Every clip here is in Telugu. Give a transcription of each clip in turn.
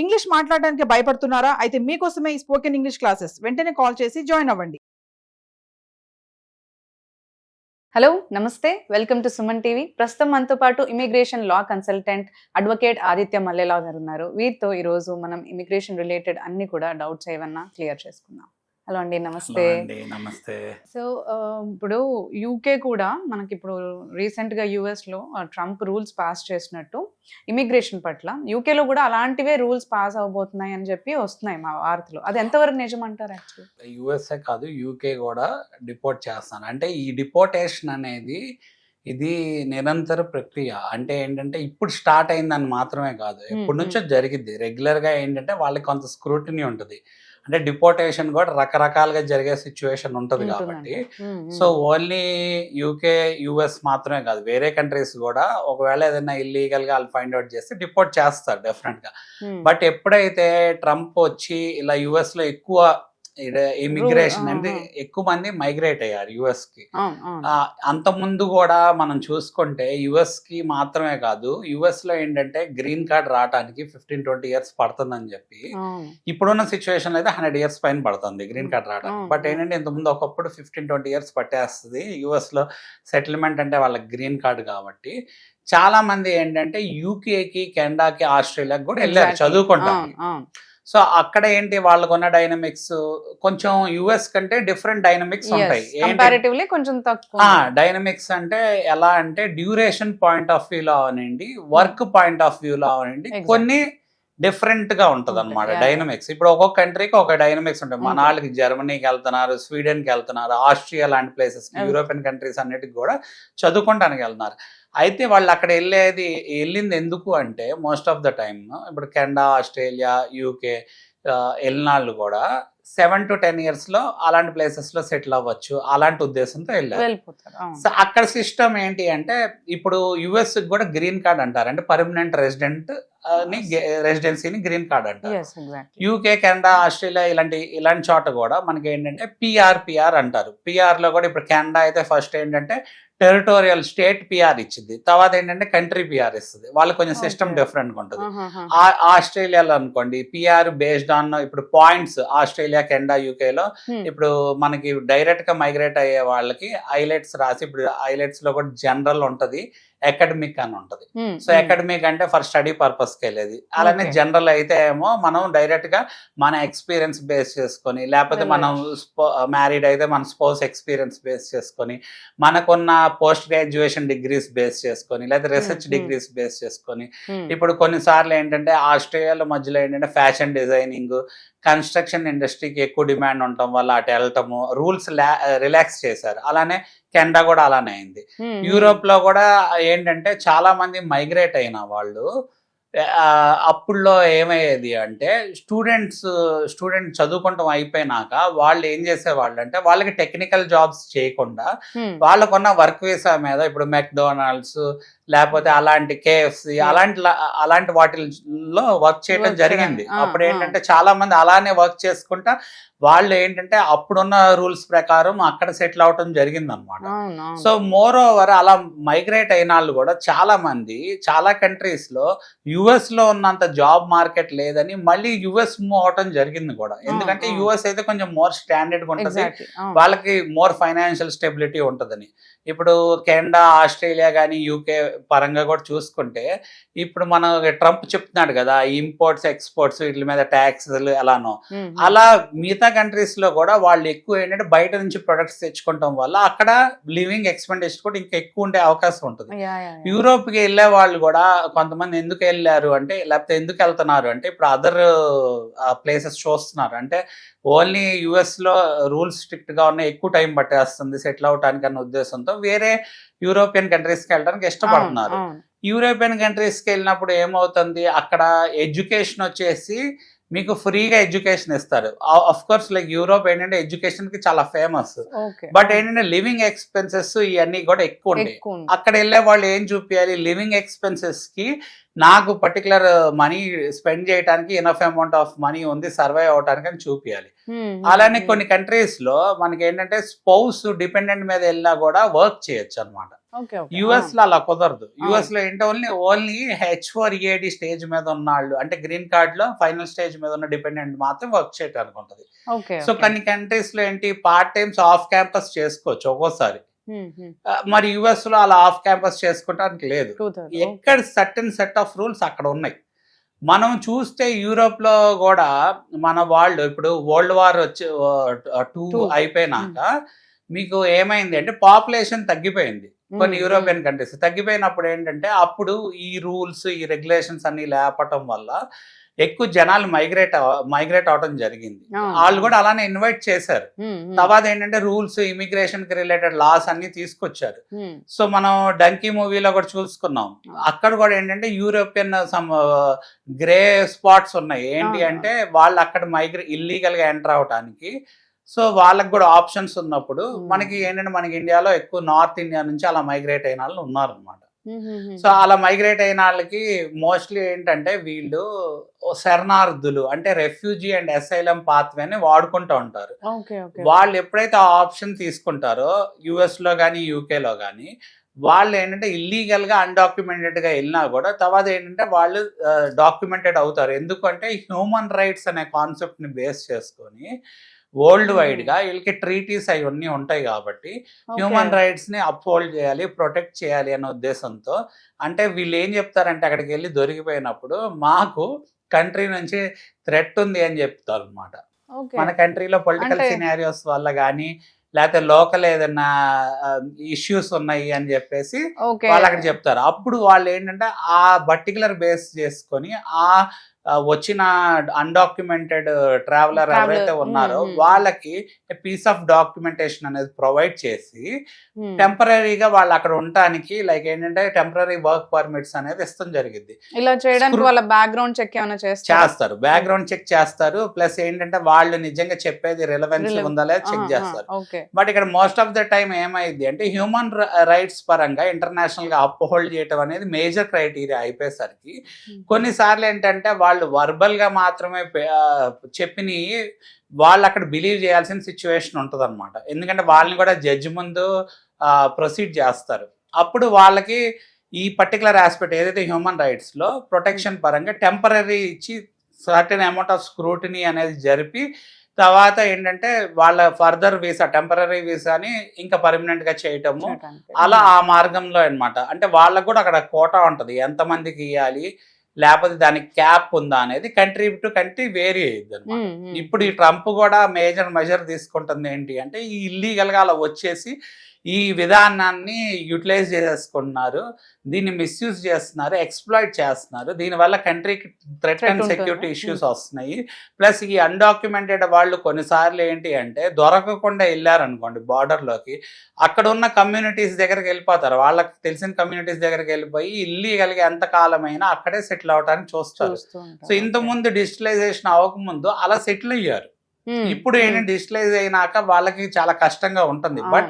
ఇంగ్లీష్ మాట్లాడడానికి భయపడుతున్నారా? అయితే మీకోసమే ఈ స్పోకెన్ ఇంగ్లీష్ క్లాసెస్. వెంటనే కాల్ చేసి జాయిన్ అవ్వండి. హలో నమస్తే వెల్కమ్ టు సుమన్ టీవీ. ప్రస్తుతం మనతో పాటు immigration law consultant advocate Aditya Mallela గారు ఉన్నారు. వీరితో ఈరోజు మనం ఇమిగ్రేషన్ రిలేటెడ్ అన్ని కూడా డౌట్స్ ఏమన్నా క్లియర్ చేసుకుందాం. హలో అండి, నమస్తే. నమస్తే. సో ఇప్పుడు యూకే కూడా మనకి ఇప్పుడు రీసెంట్గా యూఎస్లో ట్రంప్ రూల్స్ పాస్ చేసినట్టు ఇమిగ్రేషన్ పట్ల యూకేలో కూడా అలాంటివే రూల్స్ పాస్ అవబోతున్నాయి అని చెప్పి వస్తున్నాయి మా వార్తలు. అది ఎంతవరకు నిజం అంటారు? యాక్చువల్లీ యుఎస్ఏ కాదు, యూకే కూడా డిపోర్ట్ చేస్తాను. అంటే ఈ డిపోర్టేషన్ అనేది ఇది నిరంతర ప్రక్రియ. అంటే ఏంటంటే ఇప్పుడు స్టార్ట్ అయిందని మాత్రమే కాదు, ఎప్పటి నుంచో జరిగిద్ది. రెగ్యులర్గా ఏంటంటే వాళ్ళకి కొంత స్క్రూటినీ ఉంటుంది. అంటే డిపోర్టేషన్ కూడా రకరకాలుగా జరిగే సిచ్యువేషన్ ఉంటుంది కాబట్టి. సో ఓన్లీ యూకే యుఎస్ మాత్రమే కాదు, వేరే కంట్రీస్ కూడా ఒకవేళ ఏదైనా ఇల్లీగల్గా వాళ్ళు ఫైండ్ అవుట్ చేస్తే డిపోర్ట్ చేస్తారు డెఫినెట్గా. బట్ ఎప్పుడైతే ట్రంప్ వచ్చి ఇలా యుఎస్లో ఎక్కువ ఇమిగ్రేషన్ అంటే ఎక్కువ మంది మైగ్రేట్ అయ్యారు యుఎస్ కి. అంత ముందు కూడా మనం చూసుకుంటే యుఎస్ కి మాత్రమే కాదు, యుఎస్ లో ఏంటంటే గ్రీన్ కార్డ్ రావడానికి 15-20 ఇయర్స్ పడుతుందని చెప్పి ఇప్పుడున్న సిచ్యువేషన్ అయితే 100 ఇయర్స్ పైన పడుతుంది గ్రీన్ కార్డ్ రావడానికి. బట్ ఏంటంటే ఇంతకుముందు ఒకప్పుడు 15-20 ఇయర్స్ పట్టేస్తుంది యుఎస్ లో సెటిల్మెంట్, అంటే వాళ్ళకి గ్రీన్ కార్డ్ కాబట్టి. చాలా మంది ఏంటంటే యూకేకి, కెనడాకి, ఆస్ట్రేలియాకి కూడా వెళ్ళారు చదువుకుంటారు. సో అక్కడ ఏంటి వాళ్ళకున్న డైనమిక్స్ కొంచెం యుఎస్ కంటే డిఫరెంట్ డైనమిక్స్ ఉంటాయి. డైనమిక్స్ అంటే ఎలా అంటే డ్యూరేషన్ పాయింట్ ఆఫ్ వ్యూలో అవనండి, వర్క్ పాయింట్ ఆఫ్ వ్యూలో అవనండి, కొన్ని డిఫరెంట్ గా ఉంటది అనమాట డైనమిక్స్. ఇప్పుడు ఒక్కొక్క కంట్రీకి ఒక డైనమిక్స్ ఉంటాయి. మన వాళ్ళకి జర్మనీకి వెళ్తున్నారు, స్వీడన్కి వెళ్తున్నారు, ఆస్ట్రియా లాంటి ప్లేసెస్, యూరోపియన్ కంట్రీస్ అన్నిటికి కూడా చదువుకోవడానికి వెళ్తున్నారు. అయితే వాళ్ళు అక్కడ వెళ్ళింది ఎందుకు అంటే మోస్ట్ ఆఫ్ ద టైమ్ ఇప్పుడు కెనడా, ఆస్ట్రేలియా, యూకే వెళ్ళినాళ్ళు కూడా 7 to 10 years లో అలాంటి ప్లేసెస్ లో సెటిల్ అవ్వచ్చు అలాంటి ఉద్దేశంతో వెళ్ళారు. సో అక్కడ సిస్టమ్ ఏంటి అంటే ఇప్పుడు యుఎస్ కూడా గ్రీన్ కార్డ్ అంటారు, అంటే పర్మనెంట్ రెసిడెన్సీని గ్రీన్ కార్డ్ అంటారు. యూకే, కెనడా, ఆస్ట్రేలియా ఇలాంటి చోట కూడా మనకి ఏంటంటే పిఆర్ అంటారు. పిఆర్ లో కూడా ఇప్పుడు కెనడా అయితే ఫస్ట్ ఏంటంటే టెరిటోరియల్ స్టేట్ పిఆర్ ఇచ్చింది, తర్వాత ఏంటంటే కంట్రీ పిఆర్ ఇస్తుంది. వాళ్ళు కొంచెం సిస్టమ్ డిఫరెంట్ గా ఉంటుంది. ఆస్ట్రేలియాలో అనుకోండి పిఆర్ బేస్డ్ ఆన్ ఇప్పుడు పాయింట్స్. ఆస్ట్రేలియా, కెనడా, యూకేలో ఇప్పుడు మనకి డైరెక్ట్ గా మైగ్రేట్ అయ్యే వాళ్ళకి ఐలెట్స్ రాసి, ఇప్పుడు ఐలెట్స్ లో కూడా జనరల్ ఉంటది, అకాడమిక్ అని ఉంటది. సో అకాడమిక్ అంటే ఫర్ స్టడీ పర్పస్ కి వెళ్ళేది. అలానే జనరల్ అయితే ఏమో మనం డైరెక్ట్ గా మన ఎక్స్పీరియన్స్ బేస్ చేసుకొని, లేకపోతే మనం మ్యారీడ్ అయితే మన స్పౌస్ ఎక్స్పీరియన్స్ బేస్ చేసుకొని, మనకున్న పోస్ట్ గ్రాడ్యుయేషన్ డిగ్రీస్ బేస్ చేసుకొని, లేదా రీసెర్చ్ డిగ్రీస్ బేస్ చేసుకొని. ఇప్పుడు కొన్నిసార్లు ఏంటంటే ఆస్ట్రేలియాలో మధ్యలో ఏంటంటే ఫ్యాషన్ డిజైనింగ్, కన్స్ట్రక్షన్ ఇండస్ట్రీకి ఎక్కువ డిమాండ్ ఉండటం వల్ల అటు వెళ్ళటము, రూల్స్ రిలాక్స్ చేశారు. అలానే కెనడా కూడా అలానే అయింది. యూరోప్ లో కూడా ఏంటంటే చాలా మంది మైగ్రేట్ అయిన వాళ్ళు అప్పుడులో ఏమయ్యేది అంటే స్టూడెంట్ చదువుకుంటాం అయిపోయినాక వాళ్ళు ఏం చేసేవాళ్ళు అంటే వాళ్ళకి టెక్నికల్ జాబ్స్ చేయకుండా వాళ్ళకున్న వర్క్ వీసా మీద ఇప్పుడు మెక్డొనాల్డ్స్ లేకపోతే అలాంటి కేఎఫ్సి అలాంటి వాటిల్లో వర్క్ చేయడం జరిగింది. అప్పుడు ఏంటంటే చాలా మంది అలానే వర్క్ చేసుకుంటా వాళ్ళు ఏంటంటే అప్పుడున్న రూల్స్ ప్రకారం అక్కడ సెటిల్ అవటం జరిగింది అనమాట. సో మోర్ ఓవర్ అలా మైగ్రేట్ అయిన వాళ్ళు కూడా చాలా మంది చాలా కంట్రీస్ లో యుఎస్ లో ఉన్నంత జాబ్ మార్కెట్ లేదని మళ్ళీ యుఎస్ మూవ్ అవటం జరిగింది కూడా. ఎందుకంటే యుఎస్ అయితే కొంచెం మోర్ స్టాండర్డ్ గా ఉంటుంది, వాళ్ళకి మోర్ ఫైనాన్షియల్ స్టెబిలిటీ ఉంటుందని. ఇప్పుడు కెనడా, ఆస్ట్రేలియా కానీ యూకే పరంగా కూడా చూసుకుంటే ఇప్పుడు మనం ట్రంప్ చెప్తున్నాడు కదా ఇంపోర్ట్స్ ఎక్స్పోర్ట్స్ వీటి మీద ట్యాక్స్లు ఎలానో, అలా మిగతా కంట్రీస్ లో కూడా వాళ్ళు ఎక్కువ ఏంటంటే బయట నుంచి ప్రొడక్ట్స్ తెచ్చుకోవడం వల్ల అక్కడ లివింగ్ ఎక్స్పెండిచర్ కూడా ఇంకా ఎక్కువ ఉండే అవకాశం ఉంటుంది. యూరోప్ కి వెళ్ళే వాళ్ళు కూడా కొంతమంది ఎందుకు వెళ్ళారు అంటే, లేకపోతే ఎందుకు వెళ్తున్నారు అంటే ఇప్పుడు అదర్ ప్లేసెస్ చూస్తున్నారు. అంటే ఓన్లీ యుఎస్ లో రూల్స్ స్ట్రిక్ట్ గా ఉన్నాయి, ఎక్కువ టైం పట్టేస్తుంది సెటిల్ అవడానికి అన్న ఉద్దేశంతో వేరే యూరోపియన్ కంట్రీస్కి వెళ్ళడానికి ఇష్టపడుతున్నారు. యూరోపియన్ కంట్రీస్కి వెళ్ళినప్పుడు ఏమవుతుంది, అక్కడ ఎడ్యుకేషన్ వచ్చేసి మీకు ఫ్రీగా ఎడ్యుకేషన్ ఇస్తారు. ఆఫ్ కోర్స్ లైక్ యూరోప్ ఏంటంటే ఎడ్యుకేషన్ కి చాలా ఫేమస్, బట్ ఏంటంటే లివింగ్ ఎక్స్పెన్సెస్ ఇవన్నీ కూడా ఎక్కువ ఉంటాయి. అక్కడ వెళ్ళే వాళ్ళు ఏం చూపించాలి, లివింగ్ ఎక్స్పెన్సెస్ కి నాకు పర్టికులర్ మనీ స్పెండ్ చేయడానికి ఎనఫ్ అమౌంట్ ఆఫ్ మనీ ఉంది సర్వైవ్ అవడానికి అని చూపించాలి. అలానే కొన్ని కంట్రీస్ లో మనకి ఏంటంటే స్పౌస్ డిపెండెంట్ మీద వెళ్ళినా కూడా వర్క్ చేయొచ్చు అనమాట. ఓకే ఓకే యుఎస్ లో అలా కుదరదు. యుఎస్ లో ఏంటో ఓన్లీ H4EAD స్టేజ్ మీద ఉన్న వాళ్ళు, అంటే గ్రీన్ కార్డ్ లో ఫైనల్ స్టేజ్ మీద ఉన్న డిపెండెంట్ మాత్రం వర్క్ చేయడానికి ఉంటది. ఓకే సో కొన్ని కంట్రీస్ లో ఏంటి పార్ట్ టైమ్స్ ఆఫ్ క్యాంపస్ చేసుకోవచ్చు ఒక్కోసారి. మరి యుఎస్ లో అలా ఆఫ్ క్యాంపస్ చేసుకోవడానికి లేదు. ఎక్కడ సర్టెన్ సెట్ ఆఫ్ రూల్స్ అక్కడ ఉన్నాయి. మనం చూస్తే యూరోప్ లో కూడా మన వాళ్ళు ఇప్పుడు వరల్డ్ వార్ వచ్చి 2 అయిపోయినాక మీకు ఏమైంది అంటే పాపులేషన్ తగ్గిపోయింది. కొన్ని యూరోపియన్ కంట్రీస్ తగ్గిపోయినప్పుడు ఏంటంటే అప్పుడు ఈ రూల్స్ ఈ రెగ్యులేషన్స్ అన్ని లేపటం వల్ల ఎక్కువ జనాలు మైగ్రేట్ అవడం జరిగింది. వాళ్ళు కూడా అలానే ఇన్వైట్ చేశారు. తర్వాత ఏంటంటే రూల్స్ ఇమిగ్రేషన్ కి రిలేటెడ్ లాస్ అన్ని తీసుకొచ్చారు. సో మనం డంకీ మూవీలో కూడా చూసుకున్నాం. అక్కడ కూడా ఏంటంటే యూరోపియన్ సమ్ గ్రే స్పాట్స్ ఉన్నాయి. ఏంటి అంటే వాళ్ళు అక్కడ ఇల్లీగల్ గా ఎంటర్ అవడానికి. సో వాళ్ళకి కూడా ఆప్షన్స్ ఉన్నప్పుడు మనకి ఏంటంటే మనకి ఇండియాలో ఎక్కువ నార్త్ ఇండియా నుంచి అలా మైగ్రేట్ అయిన వాళ్ళు ఉన్నారు అనమాట. సో అలా మైగ్రేట్ అయిన వాళ్ళకి మోస్ట్లీ ఏంటంటే వీళ్ళు శరణార్థులు అంటే రెఫ్యూజీ అండ్ అసైలం పాత్వేని వాడుకుంటూ ఉంటారు. వాళ్ళు ఎప్పుడైతే ఆ ఆప్షన్ తీసుకుంటారో యుఎస్ లో కానీ యూకేలో కానీ వాళ్ళు ఏంటంటే ఇల్లీగల్ గా అన్డాక్యుమెంటెడ్ గా వెళ్ళినా కూడా తర్వాత ఏంటంటే వాళ్ళు డాక్యుమెంటెడ్ అవుతారు. ఎందుకంటే హ్యూమన్ రైట్స్ అనే కాన్సెప్ట్ ని బేస్ చేసుకొని వరల్డ్ వైడ్ గా వీళ్ళకి ట్రీటీస్ అవన్నీ ఉంటాయి కాబట్టి హ్యూమన్ రైట్స్ ని అప్హోల్డ్ చేయాలి, ప్రొటెక్ట్ చేయాలి అనే ఉద్దేశంతో. అంటే వీళ్ళు ఏం చెప్తారంటే అక్కడికి వెళ్ళి దొరికిపోయినప్పుడు మాకు కంట్రీ నుంచి థ్రెట్ ఉంది అని చెప్తారు అనమాట. మన కంట్రీలో పొలిటికల్ సినారియోస్ వల్ల కానీ లేకపోతే లోకల్ ఏదైనా ఇష్యూస్ ఉన్నాయి అని చెప్పేసి వాళ్ళు అక్కడ చెప్తారు. అప్పుడు వాళ్ళు ఏంటంటే ఆ పర్టికులర్ బేస్ చేసుకొని ఆ వచ్చిన అన్డాక్యుమెంటెడ్ ట్రావెలర్ ఎవరైతే ఉన్నారో వాళ్ళకి పీస్ ఆఫ్ డాక్యుమెంటేషన్ అనేది ప్రొవైడ్ చేసి టెంపరీగా వాళ్ళు అక్కడ ఉండటానికి లైక్ ఏంటంటే టెంపరీ వర్క్ పర్మిట్స్ అనేది ఇష్టం జరిగింది. ఇలా చేయడానికి వాళ్ళ బ్యాక్గ్రౌండ్ చెక్ ఏమైనా చేస్తారు, బ్యాక్గ్రౌండ్ చెక్ చేస్తారు. ప్లస్ ఏంటంటే వాళ్ళు నిజంగా చెప్పేది రిలవెన్స్ ఉందా లేదా చెక్ చేస్తారు. బట్ ఇక్కడ మోస్ట్ ఆఫ్ ద టైం ఏమైంది అంటే హ్యూమన్ రైట్స్ పరంగా ఇంటర్నేషనల్ గా అప్హోల్డ్ చేయడం అనేది మేజర్ క్రైటీరియా అయిపోయేసరికి కొన్నిసార్లు ఏంటంటే వాళ్ళు వర్బల్ గా మాత్రమే చెప్పిని వాళ్ళు అక్కడ బిలీవ్ చేయాల్సిన సిచ్యువేషన్ ఉంటుంది అనమాట. ఎందుకంటే వాళ్ళని కూడా జడ్జి ముందు ప్రొసీడ్ చేస్తారు. అప్పుడు వాళ్ళకి ఈ పర్టికులర్ ఆస్పెక్ట్ ఏదైతే హ్యూమన్ రైట్స్ లో ప్రొటెక్షన్ పరంగా టెంపరీ ఇచ్చి సర్టెన్ అమౌంట్ ఆఫ్ స్క్రూటినీ అనేది జరిపి తర్వాత ఏంటంటే వాళ్ళ ఫర్దర్ వీసా టెంపరీ వీసాని ఇంకా పర్మనెంట్ గా చేయటము అలా ఆ మార్గంలో అన్నమాట. అంటే వాళ్ళకు కూడా అక్కడ కోటా ఉంటది, ఎంతమందికి ఇవ్వాలి లేకపోతే దానికి క్యాప్ ఉందా అనేది కంట్రీ టు కంట్రీ వేరీ అయ్యింది అనమాట. ఇప్పుడు ఈ ట్రంప్ కూడా మేజర్ మెజర్ తీసుకుంటుంది ఏంటి అంటే ఈ ఇల్లీగల్ గా అలా వచ్చేసి ఈ విధానాన్ని యూటిలైజ్ చేసుకుంటున్నారు, దీన్ని మిస్యూజ్ చేస్తున్నారు, ఎక్స్ప్లాయిట్ చేస్తున్నారు. దీనివల్ల కంట్రీకి థ్రెట్ అండ్ సెక్యూరిటీ ఇష్యూస్ వస్తున్నాయి. ప్లస్ ఈ అన్డాక్యుమెంటెడ్ వాళ్ళు కొన్నిసార్లు ఏంటి అంటే దొరకకుండా వెళ్ళారనుకోండి బార్డర్లోకి, అక్కడ ఉన్న కమ్యూనిటీస్ దగ్గరికి వెళ్ళిపోతారు. వాళ్ళకి తెలిసిన కమ్యూనిటీస్ దగ్గరికి వెళ్ళిపోయి ఇల్లీగల్గా ఎంత కాలమైనా అక్కడే సెటిల్ అవడానికి చూస్తారు. సో ఇంతకుముందు డిజిటలైజేషన్ అవ్వకముందు అలా సెటిల్ అయ్యారు. ఇప్పుడు ఏంటంటే డిజిటలైజ్ అయినాక వాళ్ళకి చాలా కష్టంగా ఉంటుంది. బట్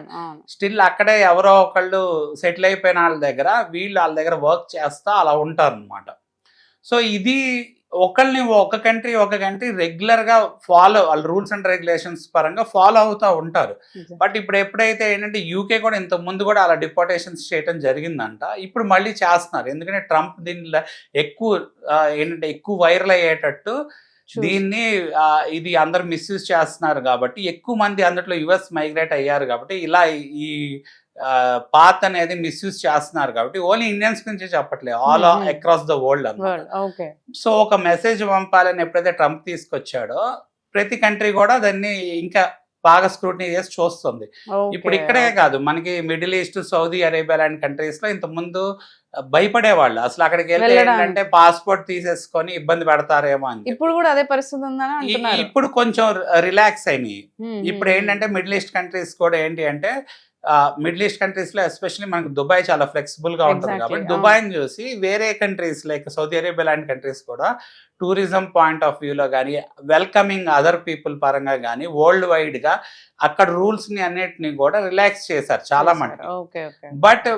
స్టిల్ అక్కడే ఎవరో ఒకళ్ళు సెటిల్ అయిపోయిన వాళ్ళ దగ్గర వర్క్ చేస్తా అలా ఉంటారు అనమాట. సో ఇది ఒక కంట్రీ రెగ్యులర్ గా ఫాలో వాళ్ళ రూల్స్ అండ్ రెగ్యులేషన్స్ పరంగా ఫాలో అవుతూ ఉంటారు. బట్ ఇప్పుడు ఎప్పుడైతే ఏంటంటే యూకే కూడా ఇంత ముందు కూడా అలా డిపోర్టేషన్స్ చేయడం జరిగిందంట, ఇప్పుడు మళ్ళీ చేస్తున్నారు. ఎందుకంటే ట్రంప్ దీనిలో ఎక్కువ వైరల్ అయ్యేటట్టు దీన్ని ఇది అందరు మిస్యూజ్ చేస్తున్నారు కాబట్టి ఎక్కువ మంది అందులో యుఎస్ మైగ్రేట్ అయ్యారు కాబట్టి ఇలా ఈ పాత్ అనేది మిస్యూజ్ చేస్తున్నారు కాబట్టి ఓన్లీ ఇండియన్స్ గురించి చెప్పట్లేదు, ఆల్ అక్రాస్ ద వరల్డ్ అన్నమాట. సో ఒక మెసేజ్ పంపాలని ఎప్పుడైతే ట్రంప్ తీసుకొచ్చాడో ప్రతి కంట్రీ కూడా దాన్ని ఇంకా బాగా స్క్రూటినీ చేసి చూస్తుంది. ఇప్పుడు ఇక్కడే కాదు, మనకి మిడిల్ ఈస్ట్, సౌదీ అరేబియా లాంటి కంట్రీస్ లో ఇంత ముందు భయపడేవాళ్ళు, అసలు అక్కడికి వెళ్తే ఏంటంటే పాస్పోర్ట్ తీసేసుకొని ఇబ్బంది పెడతారేమో అని. ఇప్పుడు కూడా అదే పరిస్థితి ఉందని ఇప్పుడు కొంచెం రిలాక్స్ అయినాయి. ఇప్పుడు ఏంటంటే మిడిల్ ఈస్ట్ కంట్రీస్ కూడా ఏంటి అంటే మిడిల్ ఈస్ట్ కంట్రీస్ లో ఎస్పెషల్లీ మనకు దుబాయ్ చాలా ఫ్లెక్సిబుల్ గా ఉంటుంది కాబట్టి దుబాయ్ని చూసి వేరే కంట్రీస్ లైక్ సౌదీ అరేబియా లాంటి కంట్రీస్ కూడా టూరిజం పాయింట్ ఆఫ్ వ్యూలో కానీ వెల్కమింగ్ అదర్ పీపుల్ పరంగా కానీ వరల్డ్ వైడ్గా అక్కడ రూల్స్ని అన్నిటిని కూడా రిలాక్స్ చేశారు చాలా మంది. Okay okay. బట్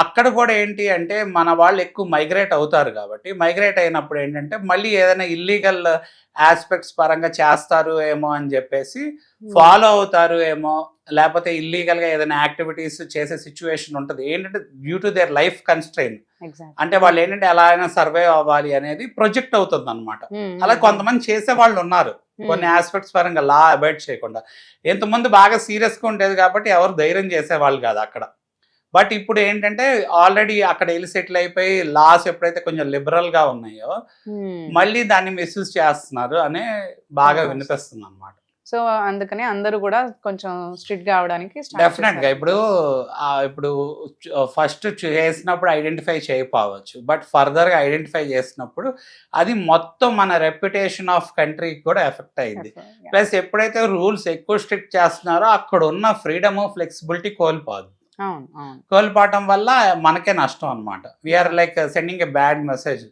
అక్కడ కూడా ఏంటి అంటే మన వాళ్ళు ఎక్కువ మైగ్రేట్ అవుతారు కాబట్టి మైగ్రేట్ అయినప్పుడు ఏంటంటే మళ్ళీ ఏదైనా ఇల్లీగల్ ఆస్పెక్ట్స్ పరంగా చేస్తారు ఏమో అని చెప్పేసి ఫాలో అవుతారు ఏమో, లేకపోతే ఇల్లీగల్గా ఏదైనా యాక్టివిటీస్ చేసే సిచ్యువేషన్ ఉంటుంది ఏంటంటే due to their life constrain. అంటే వాళ్ళు ఏంటంటే ఎలా అయినా సర్వైవ్ అవ్వాలి అనేది ప్రొజెక్ట్ అవుతుంది అనమాట. అలా కొంతమంది చేసే వాళ్ళు ఉన్నారు కొన్ని ఆస్పెక్ట్స్ పరంగా లా అవాయిడ్ చేయకుండా. ఇంతకుముందు బాగా సీరియస్గా ఉండేది కాబట్టి ఎవరు ధైర్యం చేసేవాళ్ళు కాదు అక్కడ. బట్ ఇప్పుడు ఏంటంటే ఆల్రెడీ అక్కడ వెళ్ళి సెటిల్ అయిపోయి లాస్ ఎప్పుడైతే కొంచెం లిబరల్గా ఉన్నాయో మళ్ళీ దాన్ని మిస్యూజ్ చేస్తున్నారు అనే బాగా వినిపిస్తుంది అనమాట. సో అందుకని అందరూ కూడా కొంచెం స్ట్రిక్ట్ గా అవడానికి డెఫినెట్గా ఇప్పుడు ఫస్ట్ చేసినప్పుడు ఐడెంటిఫై చేయకపోవచ్చు, బట్ ఫర్దర్గా ఐడెంటిఫై చేసినప్పుడు అది మొత్తం మన రెప్యుటేషన్ ఆఫ్ కంట్రీకి కూడా ఎఫెక్ట్ అయింది. ప్లస్ ఎప్పుడైతే రూల్స్ ఎక్కువ స్ట్రిక్ట్ చేస్తున్నారో అక్కడ ఉన్న ఫ్రీడమ్ ఫ్లెక్సిబిలిటీ కోల్పోవటం వల్ల మనకే నష్టం అనమాట. We're like sending a bad message.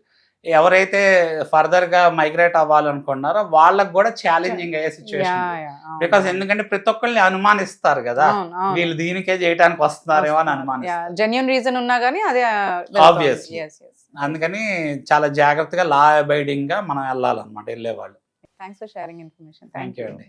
ఎవరైతే ఫర్దర్ గా మైగ్రేట్ అవ్వాలనుకున్నారో వాళ్ళకి కూడా ఛాలెంజింగ్ అయ్యే సిచ్యువేషన్. బికాస్ ఎందుకంటే ప్రతి ఒక్కరిని అనుమానిస్తారు కదా, వీళ్ళు దీనికే చేయడానికి వస్తున్నారేమో అని అనుమానిస్తారు. జెన్యూన్ రీజన్ ఉన్నా కానీ అదే ఆబ్వియస్లీ. అందుకని చాలా జాగ్రత్తగా లా అబైడింగ్ గా మనం వెళ్ళాలన్నమాట వెళ్ళేవాళ్ళు. Thanks for sharing information. Thank you అండి.